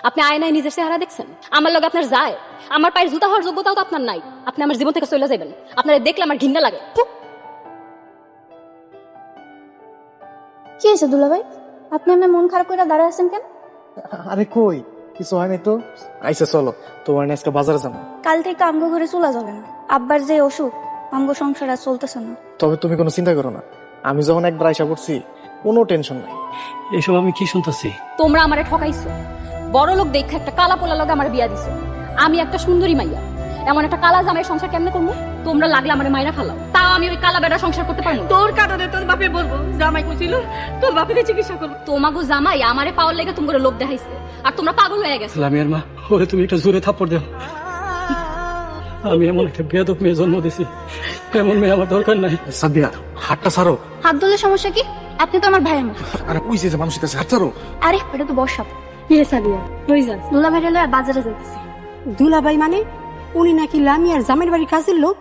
আপনি আয়নায় নিজের চেহারা দেখছেন? আমার লগে আপনার যায়? আমার পায়ের জুতা হওয়ার যোগ্যতাও তো আপনার নাই। আপনি আমার জীবন থেকে চলে যাবেন। আপনারা দেখলে আমার ঘৃণা লাগে। কি হয়েছে দুলাভাই, আপনি আপনার মন খারাপ করে দাঁড়ায় আছেন কেন? আরে কই কিছু হয়নি তো। আইসা চলো, তোমার নিয়ে আজকে বাজারে যাবো। কাল থেকে আমগো ঘরে চলে যাবে না। আব্বার যে অসুখ, আমগো সংসার আর চলতেছে না। তবে তুমি কোনো চিন্তা করো না, আমি যখন একবার আইসা পড়ছি কোনো টেনশন নাই। এসব আমি কি শুনতেছি? তোমরা আমারে ঠকাইছো। বড় লোক দেখে একটা কালা পোলা লগে আমার বিয়া দিছো। আমি একটা সুন্দরী মাইয়া, এমন একটা কালা জামাই সংসার কেমনে করবো? তোমরা লাগলে আমারে মাইরা ফেলাও, তাও আমি ওই কালা বেড়া সংসার করতে পারবো। তোর কারণে তোর বাপে বলবো জামাই কইছিল তোর বাপের চিকিৎসা করবো। তোমাগো জামাই আমারে পাওয়ার লেগে তোমার লোভ দেখাইছে, আর তোমরা পাগল হয়ে গেছো। লামিয়ার মা, ওরে তুমি একটা জোরে থাপ্পড় দাও। আমি এমন একটা বেয়াদব মেয়ে জন্ম দিছি, এমন মেয়ে আমার দরকার নাই। সাদিয়া, হাতটা ছাড়ো। হাত ধরলে সমস্যা কি? আপনি তো আমার ভাইয়ের মতো। আরে ওই যে মানুষের কাছে হাত ছাড়ো। আরে এটা তো বর্ষা। ইয়ে সাবিয়া কই যাস? দুলাভাই লয়ে বাজারে যাইতেছি। দুলাভাই মানে উনি নাকি লামিয়ার জামের বাড়ির কাজের লোক।